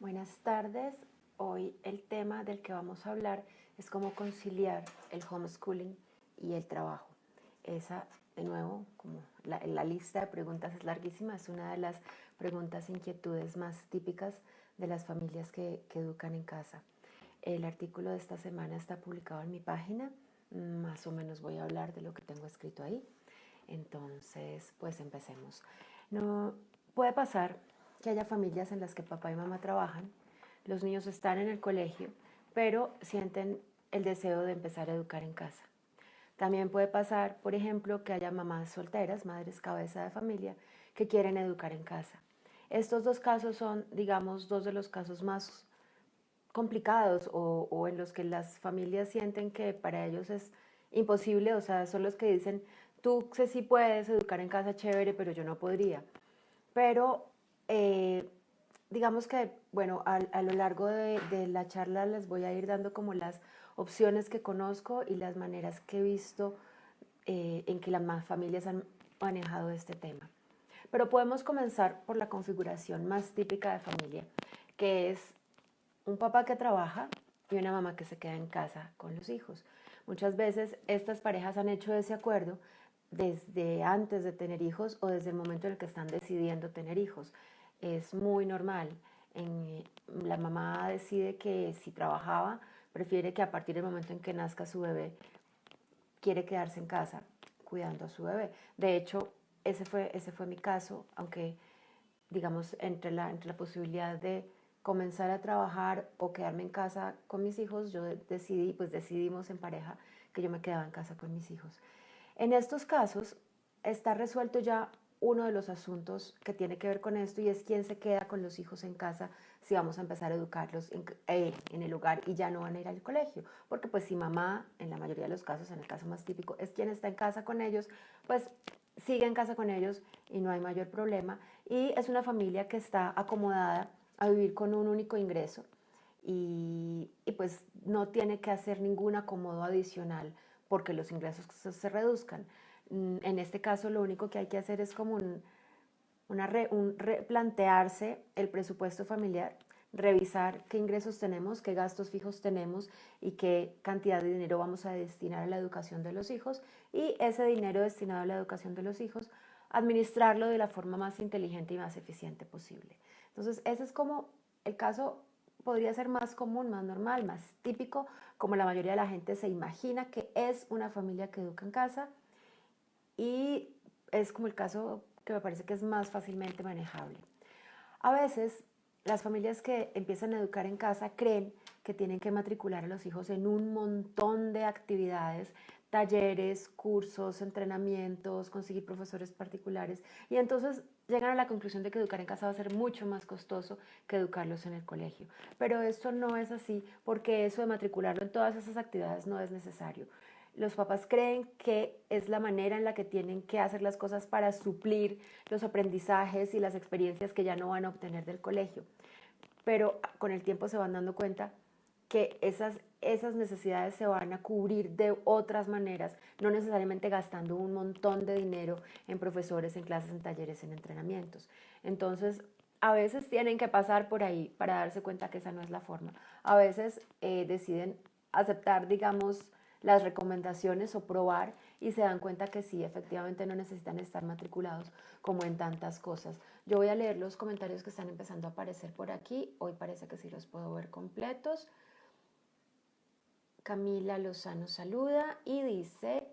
Buenas tardes. Hoy el tema del que vamos a hablar es cómo conciliar el homeschooling y el trabajo. Esa, de nuevo, como la lista de preguntas es larguísima, es una de las preguntas e inquietudes más típicas de las familias que educan en casa. El artículo de esta semana está publicado en mi página, más o menos voy a hablar de lo que tengo escrito ahí. Entonces, pues empecemos. No puede pasar que haya familias en las que papá y mamá trabajan, los niños están en el colegio, pero sienten el deseo de empezar a educar en casa. También puede pasar, por ejemplo, que haya mamás solteras, madres cabeza de familia, que quieren educar en casa. Estos dos casos son, digamos, dos de los casos más complicados o en los que las familias sienten que para ellos es imposible, o sea, son los que dicen, tú sí puedes educar en casa chévere, pero yo no podría. Pero digamos que, bueno, a lo largo de la charla les voy a ir dando como las opciones que conozco y las maneras que he visto en que las familias han manejado este tema. Pero podemos comenzar por la configuración más típica de familia, que es un papá que trabaja y una mamá que se queda en casa con los hijos. Muchas veces estas parejas han hecho ese acuerdo desde antes de tener hijos o desde el momento en el que están decidiendo tener hijos. Es muy normal. La mamá decide que si trabajaba, prefiere que a partir del momento en que nazca su bebé, quiere quedarse en casa cuidando a su bebé. De hecho, ese fue mi caso, aunque digamos, entre la posibilidad de comenzar a trabajar o quedarme en casa con mis hijos, yo decidimos en pareja que yo me quedaba en casa con mis hijos. En estos casos está resuelto ya uno de los asuntos que tiene que ver con esto y es quién se queda con los hijos en casa si vamos a empezar a educarlos en el hogar y ya no van a ir al colegio. Porque pues si mamá, en la mayoría de los casos, en el caso más típico, es quien está en casa con ellos, pues sigue en casa con ellos y no hay mayor problema. Y es una familia que está acomodada a vivir con un único ingreso y pues no tiene que hacer ningún acomodo adicional porque los ingresos se reduzcan. En este caso lo único que hay que hacer es como replantearse el presupuesto familiar, revisar qué ingresos tenemos, qué gastos fijos tenemos y qué cantidad de dinero vamos a destinar a la educación de los hijos y ese dinero destinado a la educación de los hijos, administrarlo de la forma más inteligente y más eficiente posible. Entonces, ese es como el caso podría ser más común, más normal, más típico, como la mayoría de la gente se imagina que es una familia que educa en casa y es como el caso que me parece que es más fácilmente manejable. A veces las familias que empiezan a educar en casa creen que tienen que matricular a los hijos en un montón de actividades, talleres, cursos, entrenamientos, conseguir profesores particulares y entonces llegan a la conclusión de que educar en casa va a ser mucho más costoso que educarlos en el colegio. Pero esto no es así porque eso de matricularlo en todas esas actividades no es necesario. Los papás creen que es la manera en la que tienen que hacer las cosas para suplir los aprendizajes y las experiencias que ya no van a obtener del colegio. Pero con el tiempo se van dando cuenta que esas necesidades se van a cubrir de otras maneras, no necesariamente gastando un montón de dinero en profesores, en clases, en talleres, en entrenamientos. Entonces, a veces tienen que pasar por ahí para darse cuenta que esa no es la forma. A veces deciden aceptar, digamos, las recomendaciones o probar y se dan cuenta que sí, efectivamente no necesitan estar matriculados como en tantas cosas. Yo voy a leer los comentarios que están empezando a aparecer por aquí. Hoy parece que sí los puedo ver completos. Camila Lozano saluda y dice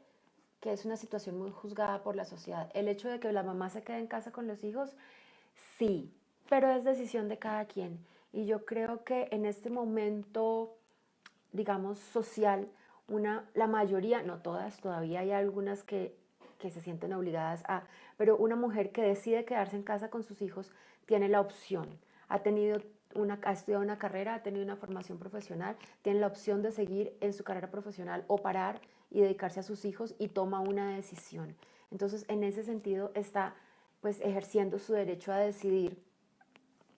que es una situación muy juzgada por la sociedad. El hecho de que la mamá se quede en casa con los hijos, sí, pero es decisión de cada quien. Y yo creo que en este momento, digamos, social, la mayoría, no todas, todavía hay algunas que se sienten obligadas a, pero una mujer que decide quedarse en casa con sus hijos tiene la opción, ha estudiado una carrera, ha tenido una formación profesional, tiene la opción de seguir en su carrera profesional o parar y dedicarse a sus hijos y toma una decisión. Entonces, en ese sentido, está pues ejerciendo su derecho a decidir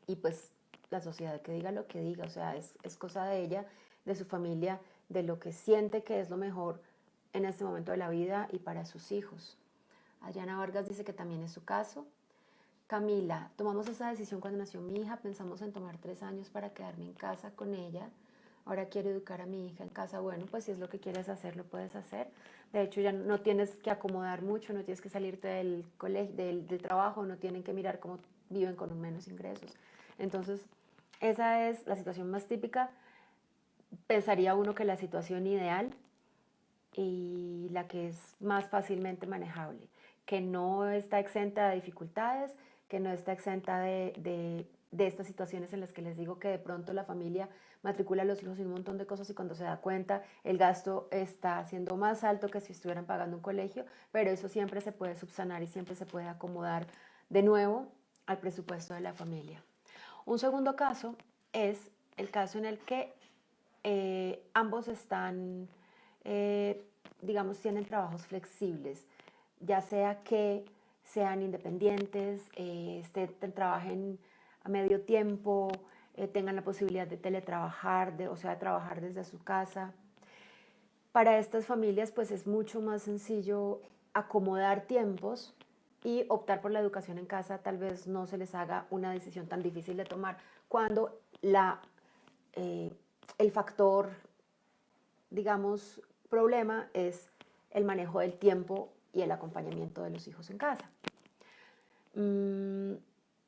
y pues la sociedad que diga lo que diga, o sea, es cosa de ella, de su familia, de lo que siente que es lo mejor en este momento de la vida y para sus hijos. Adriana Vargas dice que también es su caso. Camila, tomamos esa decisión cuando nació mi hija, pensamos en tomar 3 años para quedarme en casa con ella. Ahora quiero educar a mi hija en casa. Bueno, pues si es lo que quieres hacer, lo puedes hacer. De hecho, ya no tienes que acomodar mucho, no tienes que salirte del colegio, del trabajo, no tienen que mirar cómo viven con menos ingresos. Entonces, esa es la situación más típica. Pensaría uno que la situación ideal y la que es más fácilmente manejable, que no está exenta de dificultades, que no está exenta de estas situaciones en las que les digo que de pronto la familia matricula a los hijos y un montón de cosas y cuando se da cuenta el gasto está siendo más alto que si estuvieran pagando un colegio, pero eso siempre se puede subsanar y siempre se puede acomodar de nuevo al presupuesto de la familia. Un segundo caso es el caso en el que ambos están, digamos, tienen trabajos flexibles, ya sea que sean independientes, trabajen a medio tiempo, tengan la posibilidad de teletrabajar, o sea, de trabajar desde su casa. Para estas familias, pues es mucho más sencillo acomodar tiempos y optar por la educación en casa. Tal vez no se les haga una decisión tan difícil de tomar cuando eh, el factor, digamos, problema es el manejo del tiempo y el acompañamiento de los hijos en casa.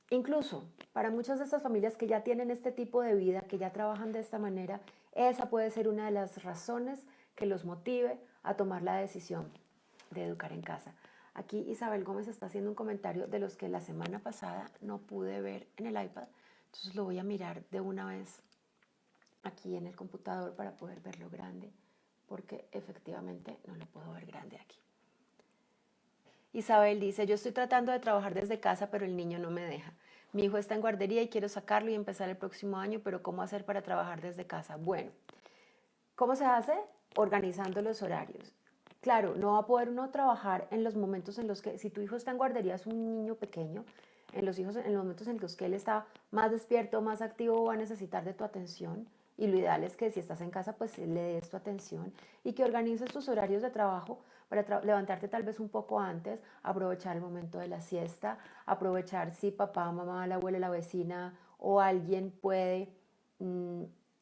Incluso para muchas de estas familias que ya tienen este tipo de vida, que ya trabajan de esta manera, esa puede ser una de las razones que los motive a tomar la decisión de educar en casa. Aquí Isabel Gómez está haciendo un comentario de los que la semana pasada no pude ver en el iPad, entonces lo voy a mirar de una vez aquí en el computador para poder verlo grande, porque efectivamente no lo puedo ver grande aquí. Isabel dice, yo estoy tratando de trabajar desde casa, pero el niño no me deja. Mi hijo está en guardería y quiero sacarlo y empezar el próximo año, pero ¿cómo hacer para trabajar desde casa? Bueno, ¿cómo se hace? Organizando los horarios. Claro, no va a poder uno trabajar en los momentos en los que, si tu hijo está en guardería, es un niño pequeño, en los momentos en los que él está más despierto, más activo, va a necesitar de tu atención. Y lo ideal es que si estás en casa, pues le des tu atención y que organices tus horarios de trabajo para levantarte tal vez un poco antes, aprovechar el momento de la siesta, aprovechar si papá, mamá, la abuela, la vecina o alguien puede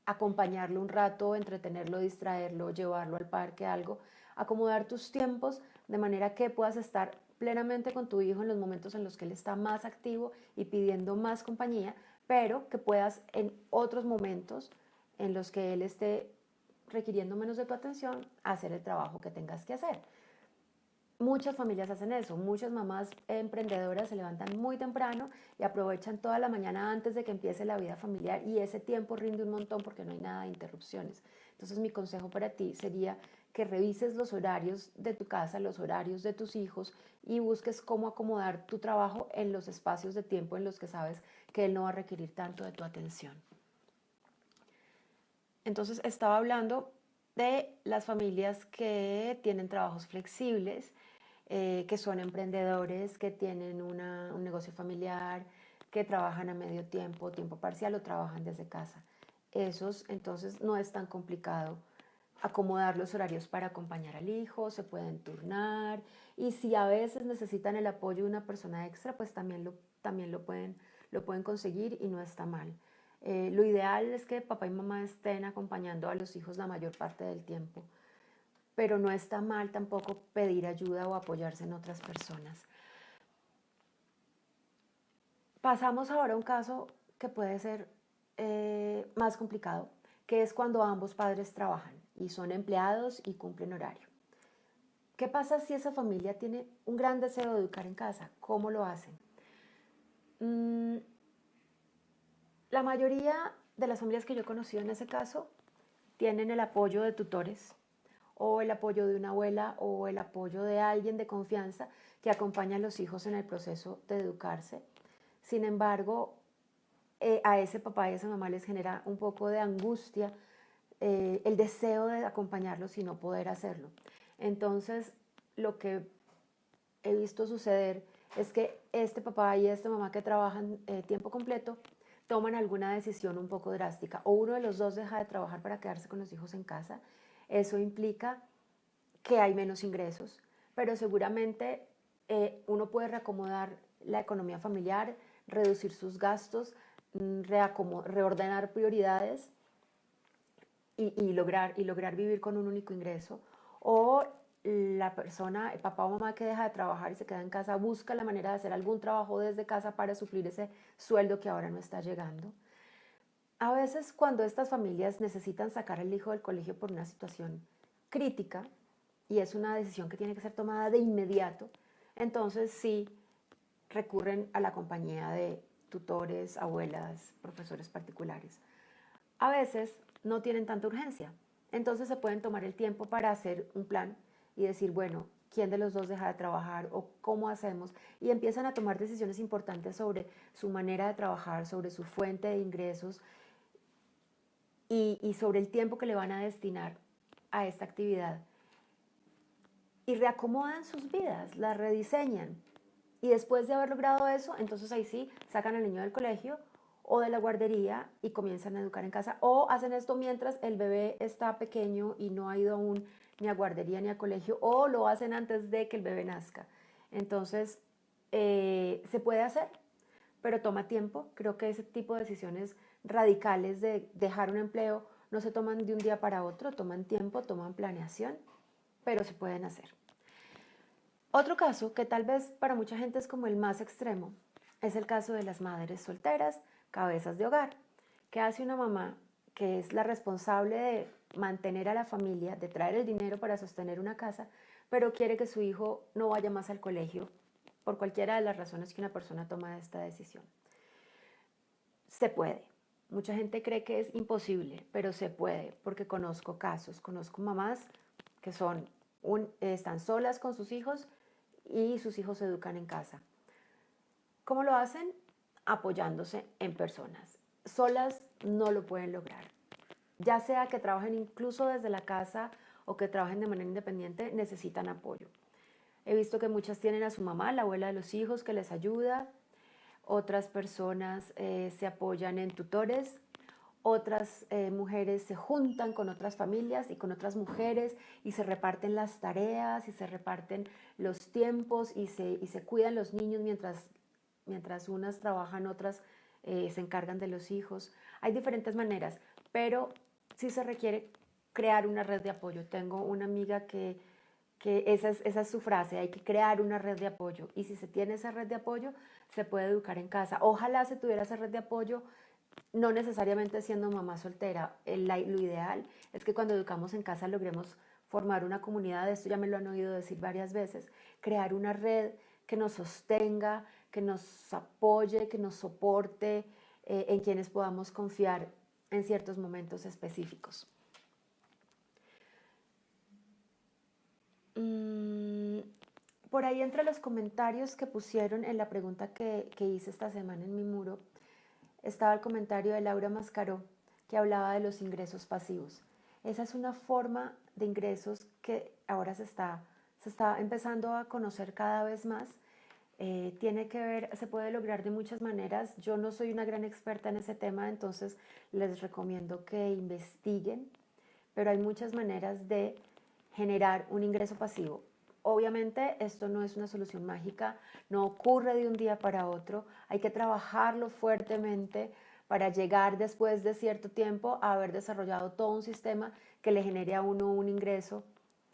acompañarlo un rato, entretenerlo, distraerlo, llevarlo al parque, algo, acomodar tus tiempos de manera que puedas estar plenamente con tu hijo en los momentos en los que él está más activo y pidiendo más compañía, pero que puedas en otros momentos en los que él esté requiriendo menos de tu atención, hacer el trabajo que tengas que hacer. Muchas familias hacen eso, muchas mamás emprendedoras se levantan muy temprano y aprovechan toda la mañana antes de que empiece la vida familiar y ese tiempo rinde un montón porque no hay nada de interrupciones. Entonces mi consejo para ti sería que revises los horarios de tu casa, los horarios de tus hijos y busques cómo acomodar tu trabajo en los espacios de tiempo en los que sabes que él no va a requerir tanto de tu atención. Entonces estaba hablando de las familias que tienen trabajos flexibles, que son emprendedores, que tienen un negocio familiar, que trabajan a medio tiempo, tiempo parcial o trabajan desde casa. Esos entonces no es tan complicado acomodar los horarios para acompañar al hijo, se pueden turnar y si a veces necesitan el apoyo de una persona extra, pues también lo pueden conseguir y no está mal. Lo ideal es que papá y mamá estén acompañando a los hijos la mayor parte del tiempo, pero no está mal tampoco pedir ayuda o apoyarse en otras personas. Pasamos ahora a un caso que puede ser más complicado, que es cuando ambos padres trabajan y son empleados y cumplen horario. ¿Qué pasa si esa familia tiene un gran deseo de educar en casa? ¿Cómo lo hacen? La mayoría de las familias que yo he conocido en ese caso tienen el apoyo de tutores o el apoyo de una abuela o el apoyo de alguien de confianza que acompaña a los hijos en el proceso de educarse. Sin embargo, a ese papá y a esa mamá les genera un poco de angustia el deseo de acompañarlos y no poder hacerlo. Entonces, lo que he visto suceder es que este papá y esta mamá que trabajan tiempo completo toman alguna decisión un poco drástica o uno de los dos deja de trabajar para quedarse con los hijos en casa. Eso implica que hay menos ingresos, pero seguramente uno puede reacomodar la economía familiar, reducir sus gastos, reordenar prioridades y lograr vivir con un único ingreso. O la persona, el papá o mamá que deja de trabajar y se queda en casa, busca la manera de hacer algún trabajo desde casa para suplir ese sueldo que ahora no está llegando. A veces cuando estas familias necesitan sacar al hijo del colegio por una situación crítica, y es una decisión que tiene que ser tomada de inmediato, entonces sí recurren a la compañía de tutores, abuelas, profesores particulares. A veces no tienen tanta urgencia, entonces se pueden tomar el tiempo para hacer un plan y decir, bueno, ¿quién de los dos deja de trabajar o cómo hacemos? Y empiezan a tomar decisiones importantes sobre su manera de trabajar, sobre su fuente de ingresos y sobre el tiempo que le van a destinar a esta actividad. Y reacomodan sus vidas, las rediseñan. Y después de haber logrado eso, entonces ahí sí, sacan al niño del colegio o de la guardería y comienzan a educar en casa. O hacen esto mientras el bebé está pequeño y no ha ido aún ni a guardería ni a colegio, o lo hacen antes de que el bebé nazca. Entonces, se puede hacer, pero toma tiempo. Creo que ese tipo de decisiones radicales de dejar un empleo no se toman de un día para otro, toman tiempo, toman planeación, pero se pueden hacer. Otro caso que tal vez para mucha gente es como el más extremo es el caso de las madres solteras, cabezas de hogar. ¿Qué hace una mamá que es la responsable de mantener a la familia, de traer el dinero para sostener una casa, pero quiere que su hijo no vaya más al colegio por cualquiera de las razones que una persona toma esta decisión? Se puede. Mucha gente cree que es imposible, pero se puede, porque conozco casos, conozco mamás que están solas con sus hijos y sus hijos se educan en casa. ¿Cómo lo hacen? Apoyándose en personas. Solas no lo pueden lograr. Ya sea que trabajen incluso desde la casa o que trabajen de manera independiente, necesitan apoyo. He visto que muchas tienen a su mamá, la abuela de los hijos, que les ayuda. Otras personas se apoyan en tutores. Otras mujeres se juntan con otras familias y con otras mujeres y se reparten las tareas y se reparten los tiempos y se cuidan los niños mientras unas trabajan, otras se encargan de los hijos. Hay diferentes maneras, pero sí se requiere crear una red de apoyo. Tengo una amiga que esa es su frase: hay que crear una red de apoyo. Y si se tiene esa red de apoyo, se puede educar en casa. Ojalá se tuviera esa red de apoyo, no necesariamente siendo mamá soltera. Lo ideal es que cuando educamos en casa logremos formar una comunidad. Esto ya me lo han oído decir varias veces: crear una red que nos sostenga, que nos apoye, que nos soporte, en quienes podamos confiar en ciertos momentos específicos. Por ahí, entre los comentarios que pusieron en la pregunta que hice esta semana en mi muro, estaba el comentario de Laura Mascaró, que hablaba de los ingresos pasivos. Esa es una forma de ingresos que ahora se está empezando a conocer cada vez más. Tiene que ver, se puede lograr de muchas maneras. Yo no soy una gran experta en ese tema, entonces les recomiendo que investiguen, pero hay muchas maneras de generar un ingreso pasivo. Obviamente esto no es una solución mágica, no ocurre de un día para otro, hay que trabajarlo fuertemente para llegar después de cierto tiempo a haber desarrollado todo un sistema que le genere a uno un ingreso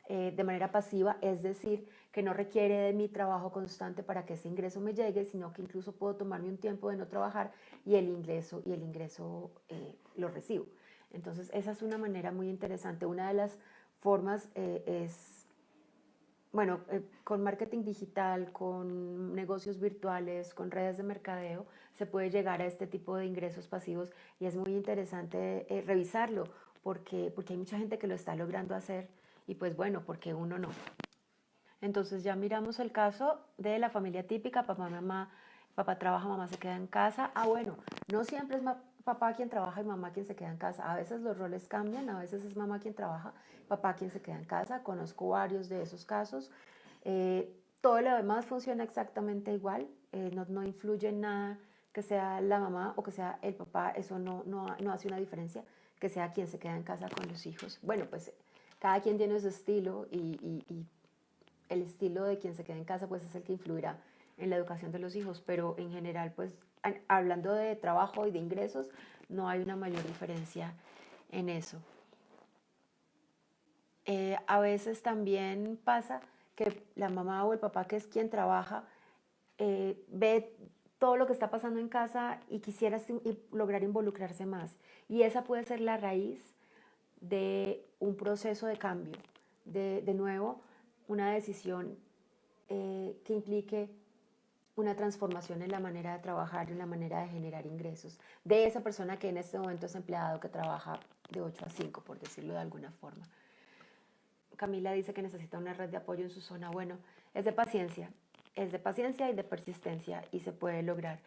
de manera pasiva, es decir, que no requiere de mi trabajo constante para que ese ingreso me llegue, sino que incluso puedo tomarme un tiempo de no trabajar y el ingreso lo recibo. Entonces esa es una manera muy interesante. Una de las formas es, bueno, con marketing digital, con negocios virtuales, con redes de mercadeo, se puede llegar a este tipo de ingresos pasivos, y es muy interesante revisarlo porque hay mucha gente que lo está logrando hacer, y pues bueno, porque uno no. Entonces ya miramos el caso de la familia típica: papá, mamá, papá trabaja, mamá se queda en casa. Bueno, no siempre es papá quien trabaja y mamá quien se queda en casa. A veces los roles cambian, a veces es mamá quien trabaja, papá quien se queda en casa. Conozco varios de esos casos. Todo lo demás funciona exactamente igual. No influye en nada que sea la mamá o que sea el papá. Eso no hace una diferencia, que sea quien se queda en casa con los hijos. Bueno, pues cada quien tiene su estilo, y el estilo de quien se queda en casa pues es el que influirá en la educación de los hijos, pero en general, pues hablando de trabajo y de ingresos, no hay una mayor diferencia en eso. A veces también pasa que la mamá o el papá, que es quien trabaja, ve todo lo que está pasando en casa y quisiera lograr involucrarse más. Y esa puede ser la raíz de un proceso de cambio, de nuevo, una decisión que implique una transformación en la manera de trabajar, en la manera de generar ingresos, de esa persona que en este momento es empleado, que trabaja de 8 a 5, por decirlo de alguna forma. Camila dice que necesita una red de apoyo en su zona. Bueno, es de paciencia y de persistencia y se puede lograr.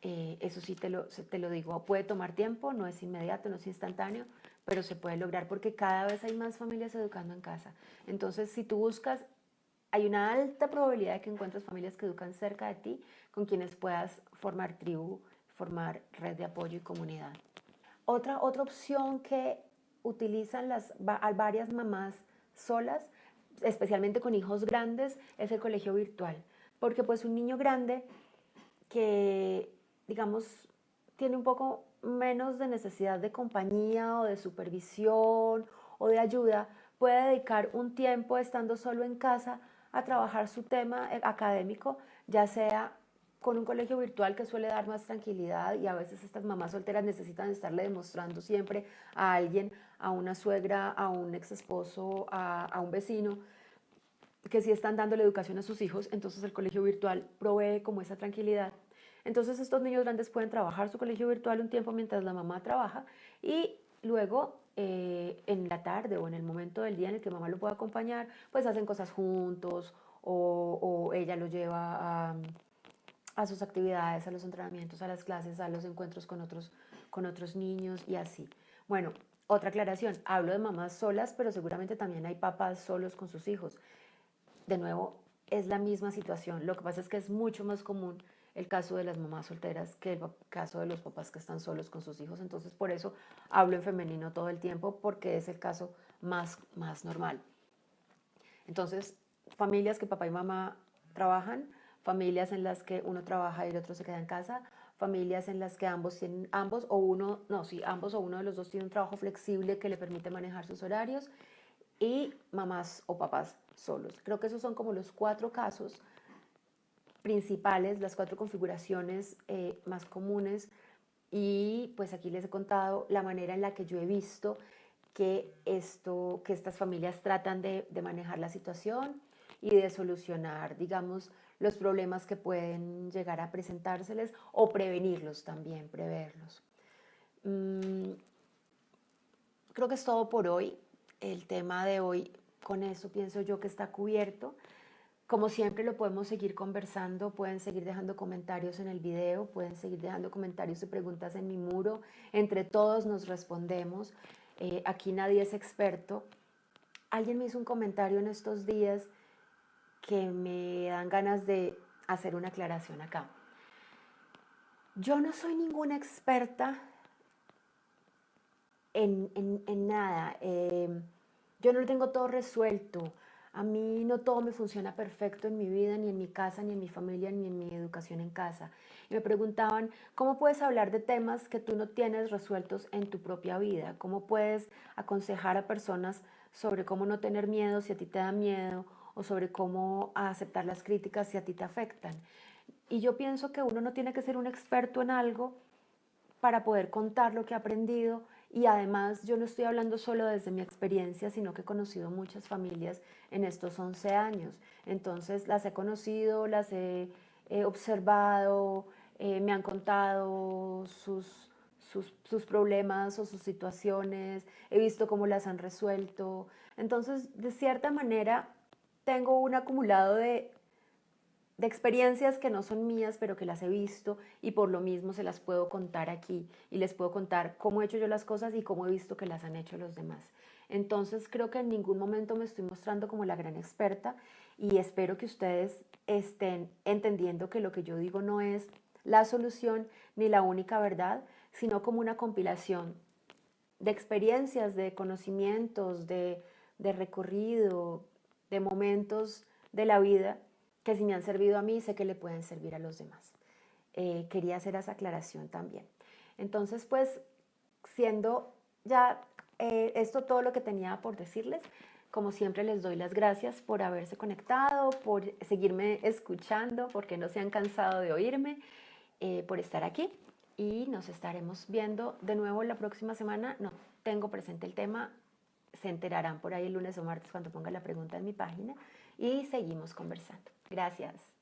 Eso sí te lo digo, puede tomar tiempo, no es inmediato, no es instantáneo, pero se puede lograr porque cada vez hay más familias educando en casa. Entonces, si tú buscas, hay una alta probabilidad de que encuentres familias que educan cerca de ti, con quienes puedas formar tribu, formar red de apoyo y comunidad. Otra opción que utilizan varias mamás solas, especialmente con hijos grandes, es el colegio virtual. Porque pues un niño grande que, digamos, tiene un poco menos de necesidad de compañía o de supervisión o de ayuda, puede dedicar un tiempo estando solo en casa a trabajar su tema académico, ya sea con un colegio virtual que suele dar más tranquilidad, y a veces estas mamás solteras necesitan estarle demostrando siempre a alguien, a una suegra, a un ex esposo, a un vecino, que sí están dando la educación a sus hijos. Entonces el colegio virtual provee como esa tranquilidad. Entonces estos niños grandes pueden trabajar su colegio virtual un tiempo mientras la mamá trabaja, y luego en la tarde o en el momento del día en el que mamá lo pueda acompañar, pues hacen cosas juntos, o ella lo lleva a sus actividades, a los entrenamientos, a las clases, a los encuentros con otros niños y así. Bueno, otra aclaración, hablo de mamás solas, pero seguramente también hay papás solos con sus hijos. De nuevo, es la misma situación. Lo que pasa es que es mucho más común el caso de las mamás solteras que el caso de los papás que están solos con sus hijos. Entonces, por eso hablo en femenino todo el tiempo, porque es el caso más normal. Entonces, familias que papá y mamá trabajan, familias en las que uno trabaja y el otro se queda en casa, familias en las que ambos o uno de los dos tiene un trabajo flexible que le permite manejar sus horarios, y mamás o papás solos. Creo que esos son como los 4 casos principales, las 4 configuraciones más comunes, y pues aquí les he contado la manera en la que yo he visto que estas familias tratan de manejar la situación y de solucionar, digamos, los problemas que pueden llegar a presentárseles, o prevenirlos también, preverlos. Creo que es todo por hoy. El tema de hoy, con eso pienso yo que está cubierto. Como siempre, lo podemos seguir conversando, pueden seguir dejando comentarios en el video, pueden seguir dejando comentarios y preguntas en mi muro. Entre todos nos respondemos. Aquí nadie es experto. Alguien me hizo un comentario en estos días que me dan ganas de hacer una aclaración acá. Yo no soy ninguna experta en nada. Yo no lo tengo todo resuelto. A mí no todo me funciona perfecto en mi vida, ni en mi casa, ni en mi familia, ni en mi educación en casa. Y me preguntaban, ¿cómo puedes hablar de temas que tú no tienes resueltos en tu propia vida? ¿Cómo puedes aconsejar a personas sobre cómo no tener miedo si a ti te da miedo, o sobre cómo aceptar las críticas si a ti te afectan? Y yo pienso que uno no tiene que ser un experto en algo para poder contar lo que he aprendido. Y además, yo no estoy hablando solo desde mi experiencia, sino que he conocido muchas familias en estos 11 años. Entonces las he conocido, las he observado, me han contado sus problemas o sus situaciones, he visto cómo las han resuelto. Entonces, de cierta manera, tengo un acumulado de experiencias que no son mías, pero que las he visto, y por lo mismo se las puedo contar aquí, y les puedo contar cómo he hecho yo las cosas y cómo he visto que las han hecho los demás. Entonces creo que en ningún momento me estoy mostrando como la gran experta, y espero que ustedes estén entendiendo que lo que yo digo no es la solución ni la única verdad, sino como una compilación de experiencias, de conocimientos, de recorrido, de momentos de la vida, que si me han servido a mí, sé que le pueden servir a los demás. Quería hacer esa aclaración también. Entonces, pues, siendo ya esto todo lo que tenía por decirles, como siempre les doy las gracias por haberse conectado, por seguirme escuchando, porque no se han cansado de oírme, por estar aquí y nos estaremos viendo de nuevo la próxima semana. No tengo presente el tema, se enterarán por ahí el lunes o martes cuando ponga la pregunta en mi página y seguimos conversando. Gracias.